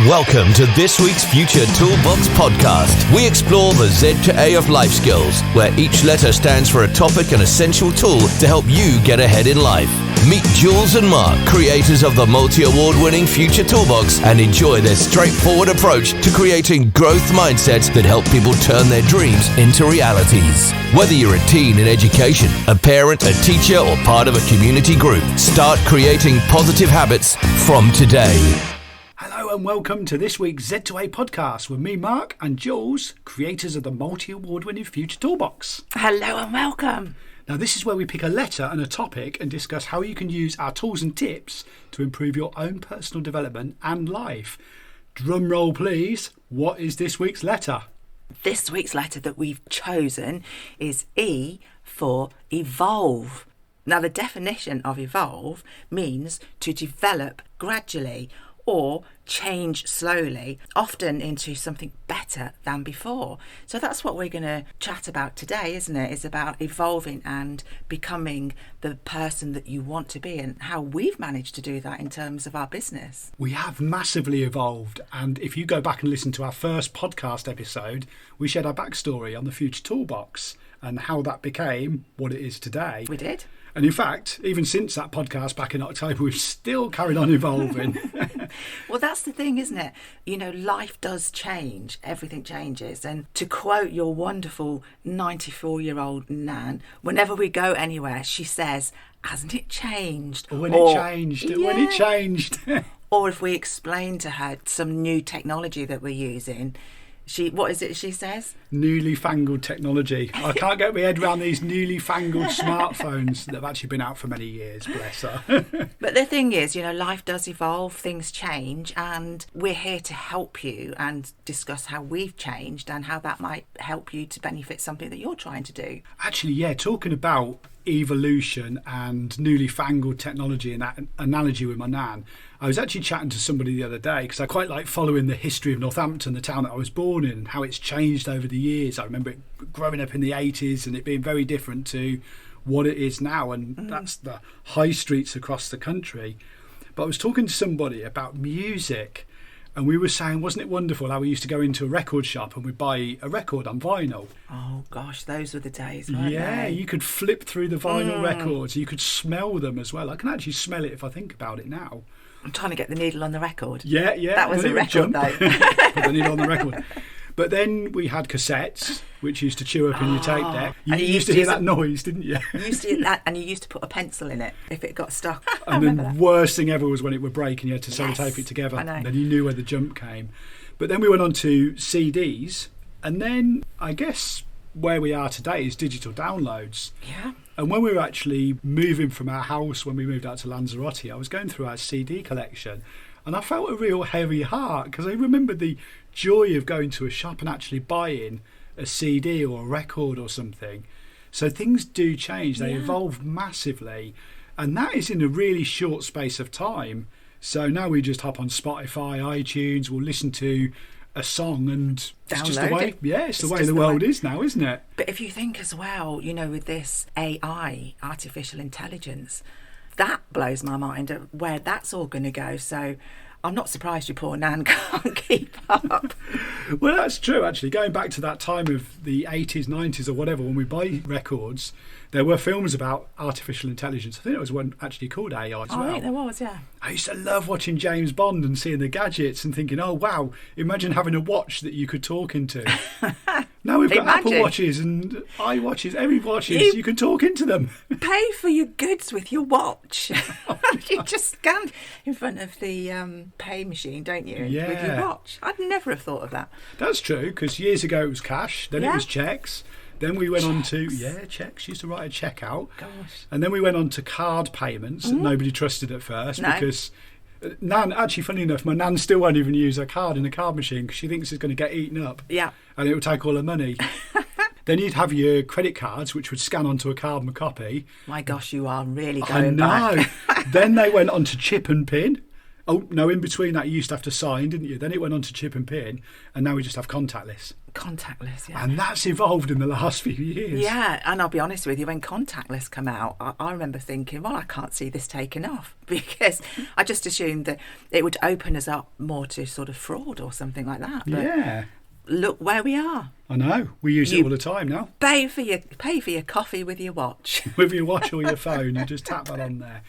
Welcome to this week's Future Toolbox podcast. We explore the Z to A of life skills, where each letter stands for a topic and essential tool to help you get ahead in life. Meet Jules and Mark, creators of the multi-award-winning Future Toolbox, and enjoy their straightforward approach to creating growth mindsets that help people turn their dreams into realities. Whether you're a teen in education, a parent, a teacher, or part of a community group, start creating positive habits from today. Hello and welcome to this week's Z to A podcast with me, Mark, and Jules, creators of the multi-award-winning Future Toolbox. Hello and welcome. Now, this is where we pick a letter and a topic and discuss how you can use our tools and tips to improve your own personal development and life. Drum roll, please. What is this week's letter? This week's letter that we've chosen is E for evolve. Now, the definition of evolve means to develop gradually or change slowly, often into something better than before. So that's what we're going to chat about today, isn't it? It's about evolving and becoming the person that you want to be, and how we've managed to do that in terms of our business. We have massively evolved, and if you go back and listen to our first podcast episode, we shared our backstory on the Future Toolbox and how that became what it is today. We did. And in fact, even since that podcast back in October, we've still carried on evolving. Well, that's the thing, isn't it? You know, life does change. Everything changes. And to quote your wonderful 94-year-old Nan, whenever we go anywhere, she says, hasn't it changed? When it changed. Or if we explain to her some new technology that we're using, what is it she says? Newly fangled technology. I can't get my head around these newly fangled smartphones that have actually been out for many years, bless her. But the thing is, you know, life does evolve, things change, and we're here to help you and discuss how we've changed and how that might help you to benefit something that you're trying to do. Actually, yeah, talking about evolution and newly fangled technology and that analogy with my nan, I was actually chatting to somebody the other day because I quite like following the history of Northampton, the town that I was born in, and how it's changed over the years. I remember it growing up in the 80s and it being very different to what it is now, and that's the high streets across the country. But I was talking to somebody about music, and we were saying, wasn't it wonderful how we used to go into a record shop and we'd buy a record on vinyl? Oh gosh, those were the days, weren't Yeah, they? you could flip through the vinyl records. You could smell them as well. I can actually smell it if I think about it now. I'm trying to get the needle on the record. Yeah. That was a record, though. Put the needle on the record. But then we had cassettes, which used to chew up in your tape deck. You used to hear that noise, didn't you? You used to hear that, and you used to put a pencil in it if it got stuck. And the worst thing ever was when it would break and you had to sellotape it together. I know. And then you knew where the jump came. But then we went on to CDs, and then I guess where we are today is digital downloads. Yeah. And when we were actually moving from our house, when we moved out to Lanzarote, I was going through our CD collection, and I felt a real heavy heart because I remembered the joy of going to a shop and actually buying a CD or a record or something. So things do change. They evolve massively, and that is in a really short space of time. So now we just hop on Spotify, iTunes, we'll listen to a song, and it's just the way. Yeah, it's the way the world is now, isn't it? But if you think as well, you know, with this AI, artificial intelligence, that blows my mind at where that's all going to go. So I'm not surprised your poor Nan can't keep up. Well, that's true, actually. Going back to that time of the 80s, 90s or whatever, when we buy records, there were films about artificial intelligence. I think there was one actually called AI as well. I think there was, yeah. I used to love watching James Bond and seeing the gadgets and thinking, oh, wow, imagine having a watch that you could talk into. Now we've got Apple Watches and iWatches, every watches, you can talk into them. Pay for your goods with your watch. You just stand in front of the pay machine, don't you, with your watch. I'd never have thought of that. That's true, because years ago it was cash, then it was cheques. Then we went on to, cheques. Used to write a cheque out. Gosh. And then we went on to card payments that nobody trusted at first because Nan, actually, funny enough, my Nan still won't even use her card in a card machine because she thinks it's going to get eaten up. Yeah. And it will take all her money. Then you'd have your credit cards, which would scan onto a carbon copy. My gosh, you are really going back. Then they went on to chip and pin. Oh, no, in between that you used to have to sign, didn't you? Then it went on to chip and pin, and now we just have contactless. Contactless, yeah. And that's evolved in the last few years. Yeah, and I'll be honest with you, when contactless come out, I remember thinking, well, I can't see this taking off, because I just assumed that it would open us up more to sort of fraud or something like that. But yeah. Look where we are. I know. We use it all the time now. Pay for your coffee with your watch. With your watch or your phone, you just tap that on there.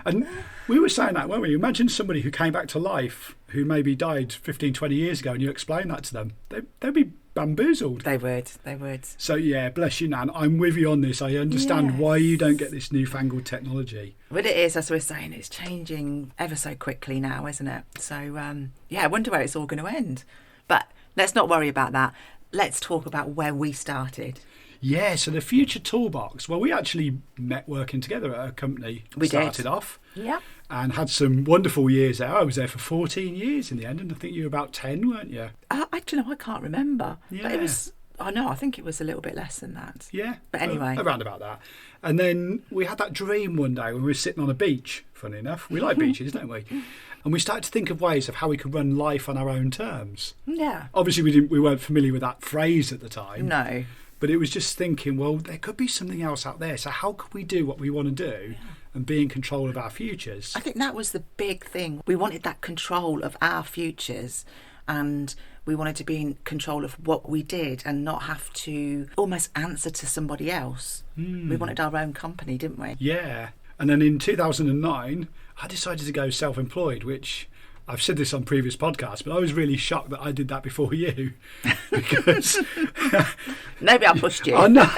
And we were saying that, weren't we? Imagine somebody who came back to life, who maybe died 15, 20 years ago, and you explain that to them. They'd be bamboozled. They would. So, yeah, bless you, Nan. I'm with you on this. I understand why you don't get this newfangled technology. But it is, as we're saying, it's changing ever so quickly now, isn't it? So, I wonder where it's all going to end. But let's not worry about that. Let's talk about where we started. Yeah, so the Future Toolbox. Well, we actually met working together at a company. We started off. Yeah. And had some wonderful years there. I was there for 14 years in the end, and I think you were about 10, weren't you? I can't remember. Yeah. But it was, I think it was a little bit less than that. Yeah. But anyway. Around about that. And then we had that dream one day when we were sitting on a beach, funny enough. We like beaches, don't we? And we started to think of ways of how we could run life on our own terms. Yeah. Obviously, we weren't familiar with that phrase at the time. No. But it was just thinking, well, there could be something else out there. So how could we do what we want to do and be in control of our futures? I think that was the big thing. We wanted that control of our futures, and we wanted to be in control of what we did and not have to almost answer to somebody else. We wanted our own company, didn't we? Yeah. And then in 2009, I decided to go self-employed, which I've said this on previous podcasts, but I was really shocked that I did that before you. Because maybe I pushed you. I know.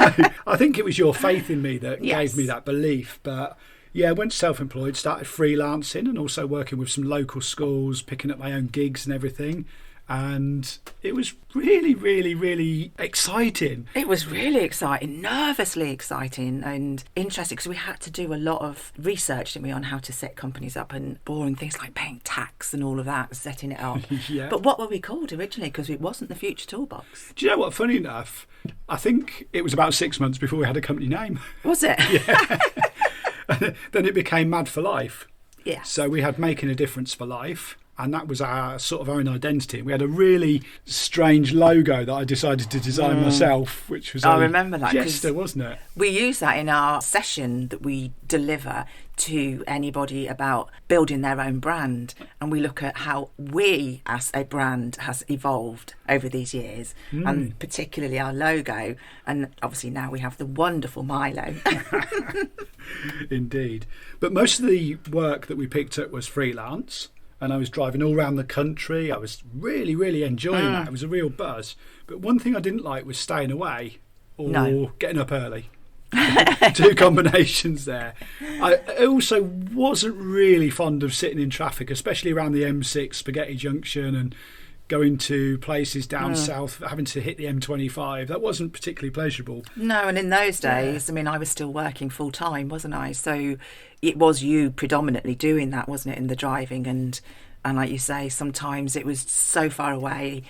I think it was your faith in me that gave me that belief. But yeah, I went self-employed, started freelancing and also working with some local schools, picking up my own gigs and everything. And it was really, really, really exciting. It was really exciting, nervously exciting and interesting, because we had to do a lot of research, didn't we, on how to set companies up, and boring things like paying tax and all of that, setting it up. Yeah. But what were we called originally? Because it wasn't the Future Toolbox. Do you know what? Funny enough, I think it was about 6 months before we had a company name. Was it? Yeah. Then it became Mad for Life. Yeah. So we had Making a Difference for Life. And that was our sort of own identity. We had a really strange logo that I decided to design myself, which was I remember that, Jester, wasn't it? We use that in our session that we deliver to anybody about building their own brand, and we look at how we as a brand has evolved over these years, and particularly our logo. And obviously now we have the wonderful Milo. Indeed. But most of the work that we picked up was freelance. And I was driving all around the country. I was really, really enjoying that. It was a real buzz. But one thing I didn't like was staying away or getting up early. Two combinations there. I also wasn't really fond of sitting in traffic, especially around the M6 Spaghetti Junction and going to places down south, having to hit the M25. That wasn't particularly pleasurable. No, and in those days, I mean, I was still working full time, wasn't I? So it was you predominantly doing that, wasn't it, in the driving? And like you say, sometimes it was so far away,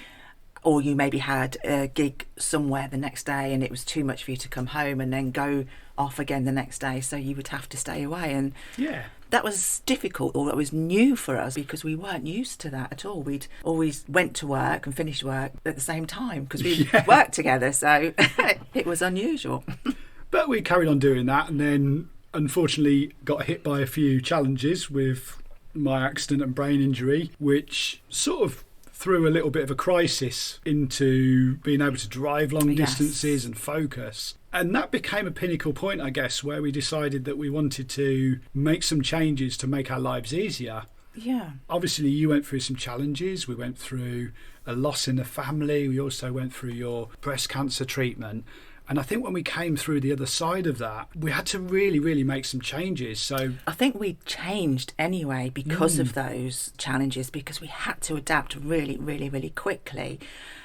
or you maybe had a gig somewhere the next day and it was too much for you to come home and then go off again the next day, so you would have to stay away. And that was difficult, or it was new for us, because we weren't used to that at all. We'd always went to work and finished work at the same time because we worked together, so it was unusual. But we carried on doing that, and then unfortunately got hit by a few challenges with my accident and brain injury, which sort of threw a little bit of a crisis into being able to drive long distances and focus. And that became a pinnacle point, I guess, where we decided that we wanted to make some changes to make our lives easier. Yeah. Obviously, you went through some challenges. We went through a loss in the family. We also went through your breast cancer treatment. And I think when we came through the other side of that, we had to really, really make some changes. So I think we changed anyway because of those challenges, because we had to adapt really, really, really quickly,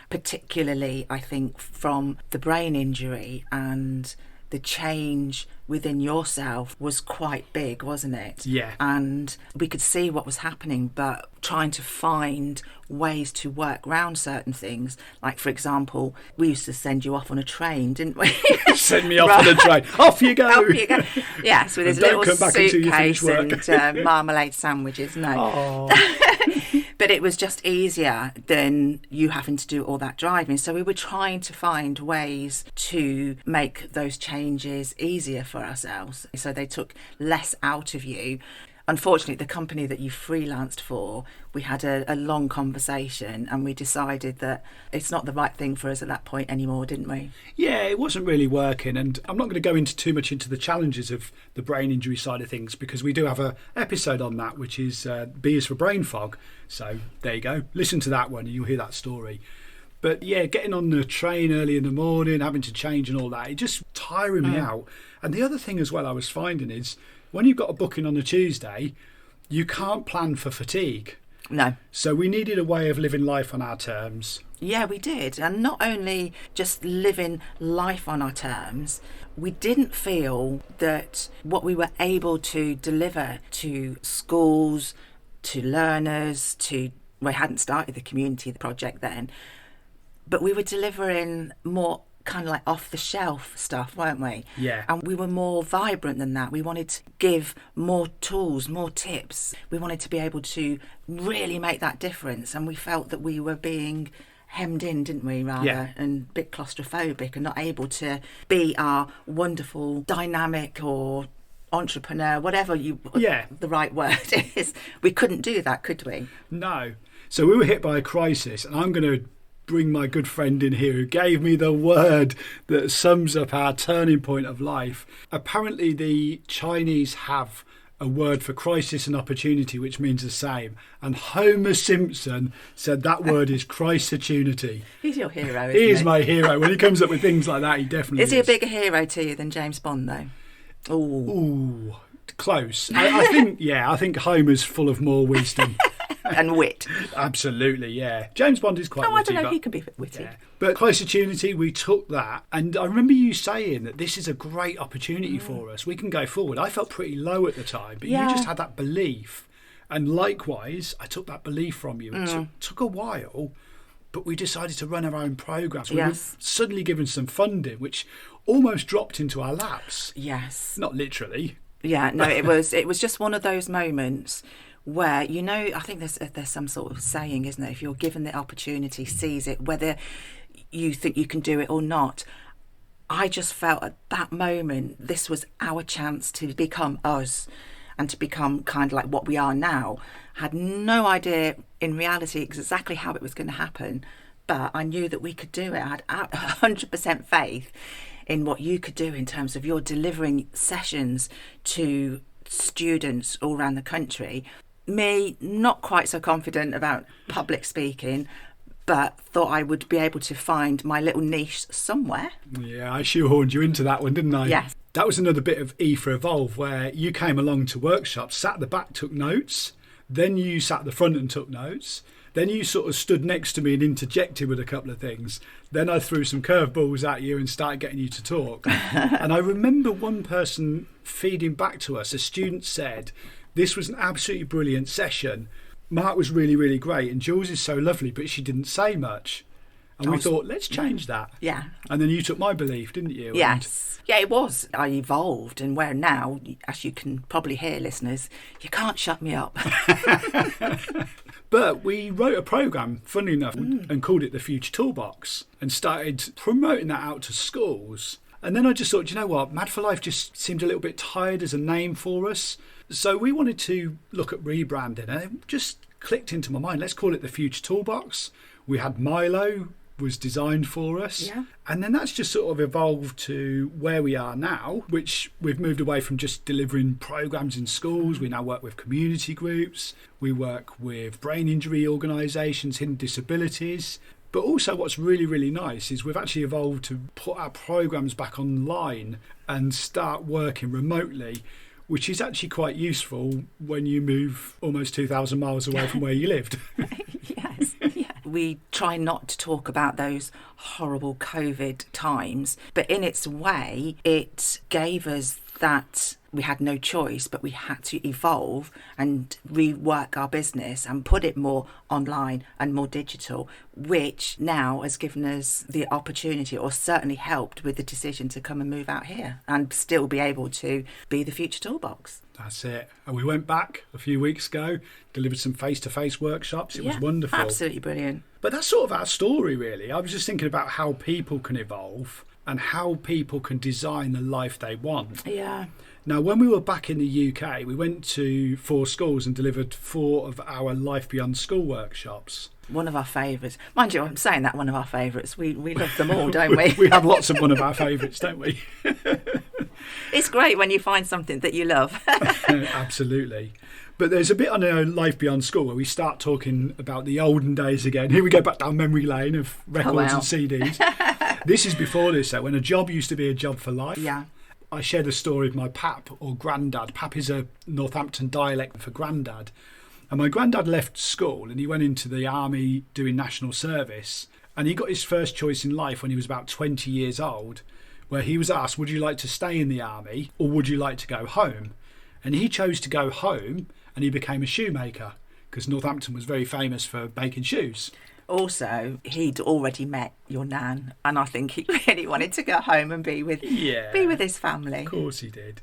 particularly, I think, from the brain injury, and the change within yourself was quite big, wasn't it? Yeah. And we could see what was happening, but trying to find ways to work around certain things. Like, for example, we used to send you off on a train, didn't we? Send me off on a train. Off you go. Off you go. Yes, with his little come back until you finish suitcase work. and marmalade sandwiches. No. But it was just easier than you having to do all that driving. So we were trying to find ways to make those changes easier for ourselves. So they took less out of you. Unfortunately, the company that you freelanced for, we had a long conversation and we decided that it's not the right thing for us at that point anymore, didn't we? Yeah, it wasn't really working. And I'm not going to go into too much into the challenges of the brain injury side of things, because we do have an episode on that, which is B is for brain fog. So there you go. Listen to that one and you'll hear that story. But yeah, getting on the train early in the morning, having to change and all that, it just tiring me out. And the other thing as well I was finding is, when you've got a booking on a Tuesday, you can't plan for fatigue. No. So we needed a way of living life on our terms. Yeah, we did. And not only just living life on our terms, we didn't feel that what we were able to deliver to schools, to learners, we hadn't started the community project then, but we were delivering more kind of like off the shelf stuff, weren't we? Yeah. And we were more vibrant than that. We wanted to give more tools, more tips. We wanted to be able to really make that difference. And we felt that we were being hemmed in, didn't we, rather, Yeah. and a bit claustrophobic and not able to be our wonderful, dynamic or entrepreneur, whatever the right word is. We couldn't do that, could we? No. So we were hit by a crisis, and I'm going to bring my good friend in here who gave me the word that sums up our turning point of life. Apparently the Chinese have a word for crisis and opportunity which means the same, and Homer Simpson said that word is Christ-opportunity. He's your hero, isn't He is my hero. When he comes up with things like that, he definitely is. Is he a bigger hero to you than James Bond, though? Ooh, close. I think Homer's full of more wisdom. And wit. Absolutely, yeah. James Bond is quite witty. I don't know, he can be witty. Yeah. But Christ-opportunity, we took that. And I remember you saying that this is a great opportunity for us. We can go forward. I felt pretty low at the time, but you just had that belief. And likewise, I took that belief from you. It took a while, but we decided to run our own programmes. We were suddenly given some funding, which almost dropped into our laps. Yes. Not literally. Yeah, no, it was just one of those moments where, I think there's some sort of saying, isn't there? If you're given the opportunity, seize it, whether you think you can do it or not. I just felt at that moment, this was our chance to become us and to become kind of like what we are now. Had no idea in reality exactly how it was going to happen, but I knew that we could do it. I had 100% faith in what you could do in terms of your delivering sessions to students all around the country. Me, not quite so confident about public speaking, but thought I would be able to find my little niche somewhere. Yeah, I shoehorned you into that one, didn't I? Yes. That was another bit of E for Evolve, where you came along to workshops, sat at the back, took notes, then you sat at the front and took notes, then you sort of stood next to me and interjected with a couple of things. Then I threw some curveballs at you and started getting you to talk. And I remember one person feeding back to us, a student said, "This was an absolutely brilliant session. Mark was really, really great. And Jules is so lovely, but she didn't say much." And we thought, let's change that. Yeah. And then you took my belief, didn't you? Yes. Yeah, it was. I evolved, and where now, as you can probably hear, listeners, you can't shut me up. But we wrote a programme, funnily enough, and called it the Future Toolbox and started promoting that out to schools. And then I just thought, you know what, Mad for Life just seemed a little bit tired as a name for us. So we wanted to look at rebranding, and it just clicked into my mind. Let's call it the Future Toolbox. We had Milo was designed for us. Yeah. And then that's just sort of evolved to where we are now, which we've moved away from just delivering programs in schools. We now work with community groups. We work with brain injury organisations, hidden disabilities. But also what's really, really nice is we've actually evolved to put our programs back online and start working remotely, which is actually quite useful when you move almost 2,000 miles away from where you lived. Yes. Yeah. We try not to talk about those horrible COVID times, but in its way, it gave us that we had no choice, but we had to evolve and rework our business and put it more online and more digital, which now has given us the opportunity, or certainly helped with the decision to come and move out here and still be able to be the Future Toolbox. That's it. And we went back a few weeks ago, delivered some face-to-face workshops. It was wonderful. Absolutely brilliant. But that's sort of our story, really. I was just thinking about how people can evolve and how people can design the life they want. Yeah. Now, when we were back in the UK, we went to 4 schools and delivered 4 of our Life Beyond School workshops. One of our favourites. Mind you, I'm saying that one of our favourites. We love them all, don't we? We have lots of one of our favourites, don't we? It's great when you find something that you love. Absolutely. But there's a bit on our Life Beyond School where we start talking about the olden days again. Here we go back down memory lane of records and CDs. This is before this, though, when a job used to be a job for life. Yeah. I shared a story of my pap, or granddad. Pap is a Northampton dialect for granddad. And my granddad left school and he went into the army doing national service. And he got his first choice in life when he was about 20 years old, where he was asked, would you like to stay in the army or would you like to go home? And he chose to go home, and he became a shoemaker because Northampton was very famous for making shoes. Also, he'd already met your nan, and I think he really wanted to go home and be with his family. Of course he did.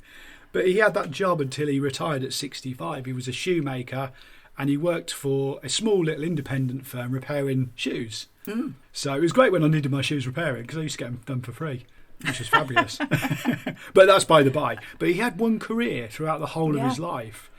But he had that job until he retired at 65. He was a shoemaker, and he worked for a small little independent firm repairing shoes. So it was great when I needed my shoes repairing, because I used to get them done for free, which was fabulous. But that's by the by. But he had one career throughout the whole of his life.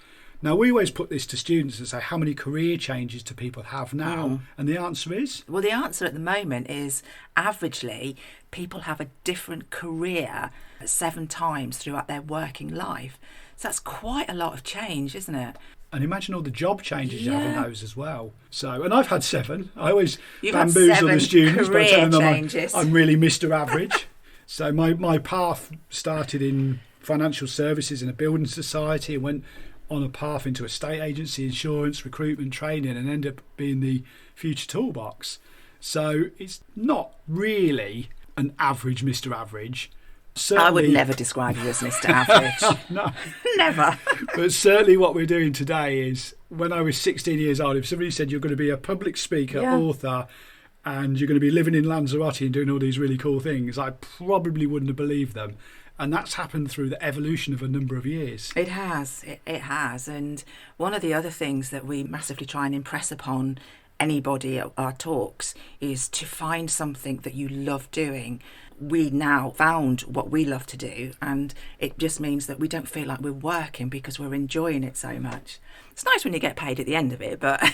Now, we always put this to students and say, how many career changes do people have now? And the answer is? Well, the answer at the moment is, averagely, people have a different career 7 times throughout their working life. So that's quite a lot of change, isn't it? And imagine all the job changes you have in those as well. So, and I've had 7. I always You've bamboozle the students by telling them I'm really Mr. Average. So my path started in financial services in a building society and went on a path into a estate agency, insurance, recruitment, training, and end up being the Future Toolbox. So it's not really an average Mr. Average. Certainly, I would never describe you as Mr. Average. No. Never. But certainly what we're doing today is, when I was 16 years old, if somebody said you're going to be a public speaker, author, and you're going to be living in Lanzarote and doing all these really cool things, I probably wouldn't have believed them. And that's happened through the evolution of a number of years. It has. It has. And one of the other things that we massively try and impress upon anybody at our talks is to find something that you love doing. We now found what we love to do, and it just means that we don't feel like we're working because we're enjoying it so much. It's nice when you get paid at the end of it, but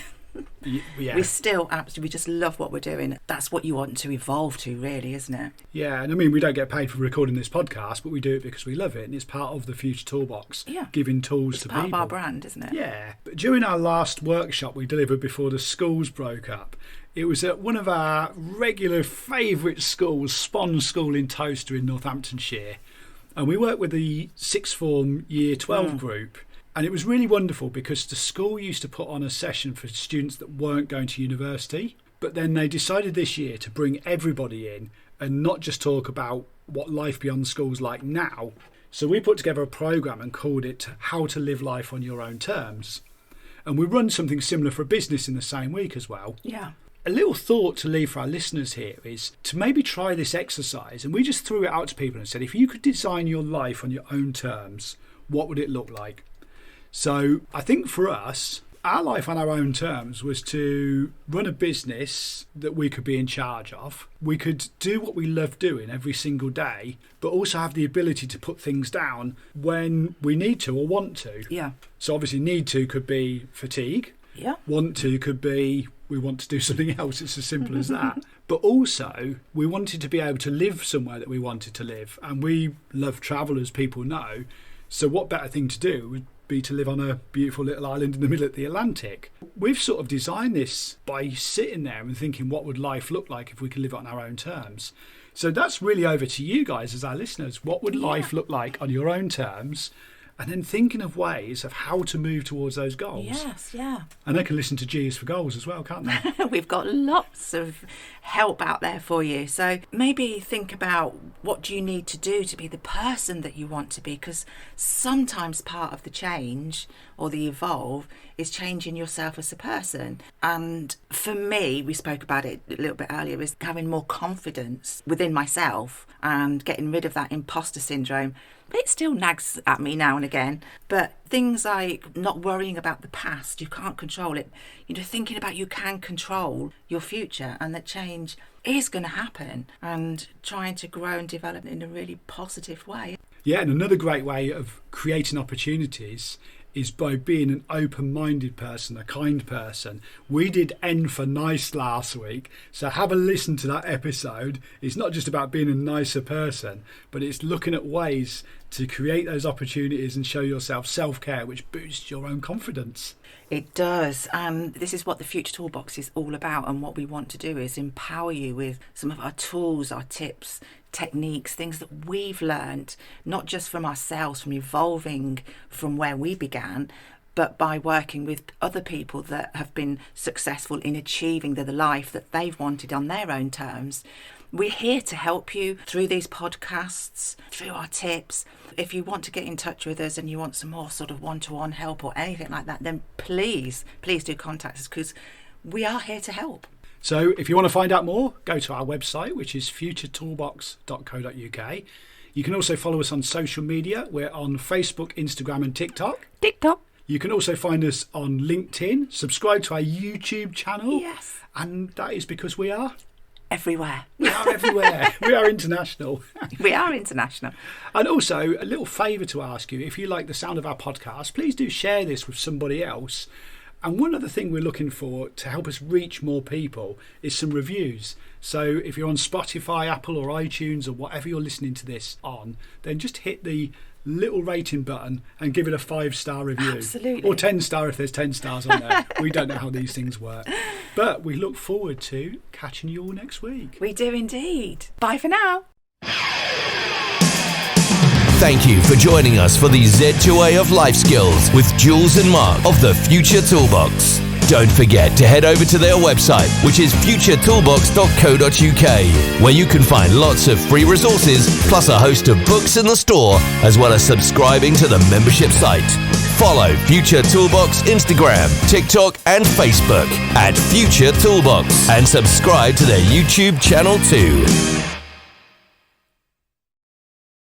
we still absolutely, we just love what we're doing. That's what you want to evolve to, really, isn't it? Yeah, and I mean, we don't get paid for recording this podcast, but we do it because we love it, and it's part of the Future Toolbox, giving tools to people. It's part of our brand, isn't it? Yeah. But during our last workshop we delivered before the schools broke up, it was at one of our regular favourite schools, Spon School in Toaster in Northamptonshire, and we worked with the sixth form Year 12 group. And it was really wonderful because the school used to put on a session for students that weren't going to university. But then they decided this year to bring everybody in and not just talk about what life beyond school's like now. So we put together a programme and called it How to Live Life on Your Own Terms. And we run something similar for business in the same week as well. Yeah. A little thought to leave for our listeners here is to maybe try this exercise. And we just threw it out to people and said, if you could design your life on your own terms, what would it look like? So I think for us, our life on our own terms was to run a business that we could be in charge of. We could do what we love doing every single day, but also have the ability to put things down when we need to or want to. Yeah. So obviously need to could be fatigue. Yeah. Want to could be we want to do something else. It's as simple as that. But also we wanted to be able to live somewhere that we wanted to live. And we love travel, as people know. So what better thing to do would be to live on a beautiful little island in the middle of the Atlantic. We've sort of designed this by sitting there and thinking, what would life look like if we could live it on our own terms? So that's really over to you guys as our listeners. What would life look like on your own terms? and then thinking of ways of how to move towards those goals. Yes, yeah. And they can listen to G is for Goals as well, can't they? We've got lots of help out there for you. So maybe think about, what do you need to do to be the person that you want to be? Because sometimes part of the change or the evolve is changing yourself as a person. And for me, we spoke about it a little bit earlier, is having more confidence within myself and getting rid of that imposter syndrome. It still nags at me now and again, but things like not worrying about the past, you can't control it. Thinking about you can control your future and that change is going to happen, and trying to grow and develop in a really positive way. Yeah, and another great way of creating opportunities is by being an open-minded person, a kind person. We did N for nice last week, so have a listen to that episode. It's not just about being a nicer person, but it's looking at ways to create those opportunities and show yourself self-care, which boosts your own confidence. It does, and this is what the Future Toolbox is all about, and what we want to do is empower you with some of our tools, our tips, techniques, things that we've learned, not just from ourselves, from evolving from where we began, but by working with other people that have been successful in achieving the life that they've wanted on their own terms. We're here to help you through these podcasts, through our tips. If you want to get in touch with us and you want some more sort of one-to-one help or anything like that, then please do contact us, because we are here to help. So if you want to find out more, go to our website, which is futuretoolbox.co.uk. You can also follow us on social media. We're on Facebook, Instagram and TikTok. You can also find us on LinkedIn. Subscribe to our YouTube channel. Yes. And that is because we are... everywhere. We are everywhere. We are international. We are international. And also, a little favour to ask you, if you like the sound of our podcast, please do share this with somebody else. And one other thing we're looking for to help us reach more people is some reviews. So if you're on Spotify, Apple or iTunes or whatever you're listening to this on, then just hit the little rating button and give it a 5-star review. Absolutely. Or 10-star if there's 10 stars on there. We don't know how these things work. But we look forward to catching you all next week. We do indeed. Bye for now. Thank you for joining us for the Z2A of Life Skills with Jules and Mark of the Future Toolbox. Don't forget to head over to their website, which is futuretoolbox.co.uk, where you can find lots of free resources, plus a host of books in the store, as well as subscribing to the membership site. Follow Future Toolbox Instagram, TikTok and Facebook at Future Toolbox, and subscribe to their YouTube channel too.